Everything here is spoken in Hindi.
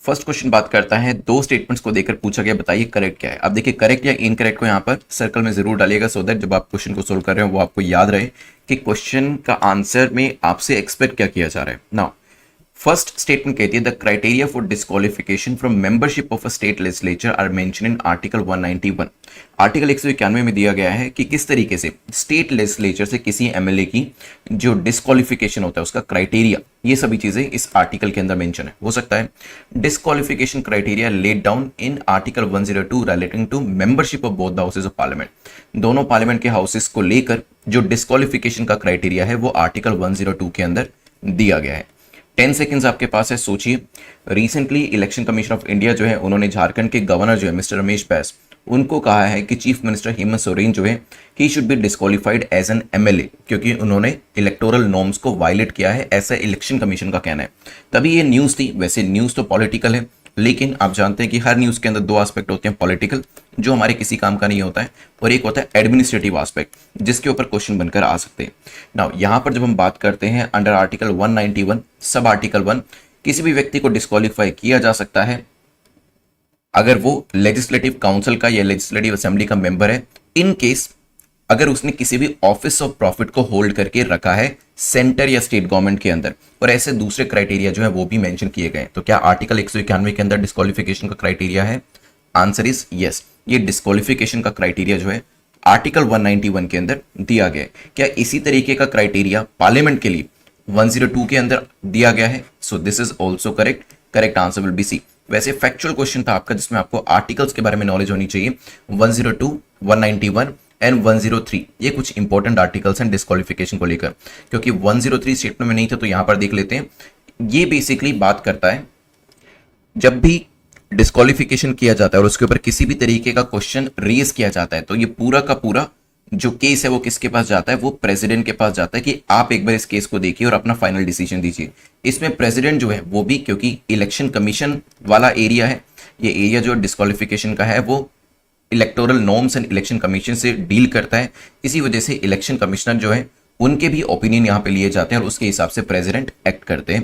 फर्स्ट क्वेश्चन बात करता है, दो स्टेटमेंट्स को देकर पूछा गया, बताइए करेक्ट क्या है। अब देखिए करेक्ट या इनकरेक्ट को यहाँ पर सर्कल में जरूर डालिएगा, सो दैट जब आप क्वेश्चन को सोल्व कर रहे हो वो आपको याद रहे कि क्वेश्चन का आंसर में आपसे एक्सपेक्ट क्या किया जा रहा है। नाउ फर्स्ट स्टेटमेंट कहती है the criteria for disqualification from membership of a state legislature are mention in article 191। Article 191 में दिया गया है कि किस तरीके से स्टेट लेजिस्लेचर से किसी एमएलए की जो डिस्क्वालिफिकेशन होता है उसका क्राइटेरिया, ये सभी चीजें इस आर्टिकल के अंदर मेंशन है। हो सकता है disqualification criteria laid down in article 102 relating to membership of both the houses of parliament. दोनों पार्लियामेंट के हाउसेस को लेकर जो डिस्क्वालिफिकेशन का क्राइटेरिया है वो आर्टिकल 102 के अंदर दिया गया है। 10 सेकेंड्स आपके पास है, सोचिए। Recently election commission of India जो है उन्होंने झारखंड के गवर्नर जो है मिस्टर रमेश बैस, उनको कहा है कि चीफ मिनिस्टर हेमंत सोरेन जो है he should be disqualified as an MLA, क्योंकि उन्होंने इलेक्टोरल नॉर्म्स को वायलेट किया है, ऐसा इलेक्शन कमीशन का कहना है। तभी ये न्यूज़ थी। वैसे न्यूज़ तो पॉलिटिकल है, लेकिन आप जानते हैं कि हर न्यूज़ के अंदर दो एस्पेक्ट होते हैं, पॉलिटिकल जो हमारे किसी काम का नहीं होता है, और एक होता है एडमिनिस्ट्रेटिव एस्पेक्ट जिसके ऊपर क्वेश्चन बनकर आ सकते हैं। नाउ यहाँ पर जब हम बात करते हैं अंडर आर्टिकल 191 सब आर्टिकल 1, किसी भी व्यक्ति को डिस्क्वालीफाई किया जा सकता है अगर वो लेजिस्लेटिव काउंसिल का या लेजिस्लेटिव असेंबली का मेंबर है, इन केस अगर उसने किसी भी ऑफिस ऑफ प्रॉफिट को होल्ड करके रखा है सेंटर या स्टेट गवर्नमेंट के अंदर, और ऐसे दूसरे क्राइटेरिया जो है वो भी मेंशन किए गए। तो क्या आर्टिकल 191 के अंदर डिस्क्वालिफिकेशन का क्राइटेरिया है? Answer is yes. ये डिस्क्वालिफिकेशन का क्राइटेरिया जो है आर्टिकल 191 के अंदर दिया गया है। क्या इसी तरीके का क्राइटेरिया पार्लियामेंट के लिए 102 के अंदर दिया गया है? So this is also correct. Correct answer will be C. वैसे फैक्चुअल क्वेश्चन था आपका जिसमें आपको आर्टिकल्स के बारे में नॉलेज होनी चाहिए। 102, 191 एंड 103 ये कुछ इंपॉर्टेंट आर्टिकल्स हैं डिस्क्वालिफिकेशन को लेकर, क्योंकि 103 स्टेटमेंट में नहीं था तो यहां पर देख लेते हैं। ये बेसिकली बात करता है जब भी डिस्क्वालिफिकेशन किया जाता है और उसके ऊपर किसी भी तरीके का क्वेश्चन रेज किया जाता है तो ये पूरा का पूरा जो केस है वो किसके पास जाता है? वो प्रेसिडेंट के पास जाता है कि आप एक बार इस केस को देखिए और अपना फाइनल डिसीजन दीजिए। इसमें प्रेसिडेंट जो है वो भी, क्योंकि इलेक्शन कमीशन वाला एरिया है, ये एरिया जो डिस्क्वालिफिकेशन का है वो electoral norms and election commission से डील करता है। इसी वजह से इलेक्शन कमिश्नर जो है उनके भी ओपिनियन यहाँ पे लिए जाते हैं और उसके हिसाब से प्रेसिडेंट एक्ट करते हैं।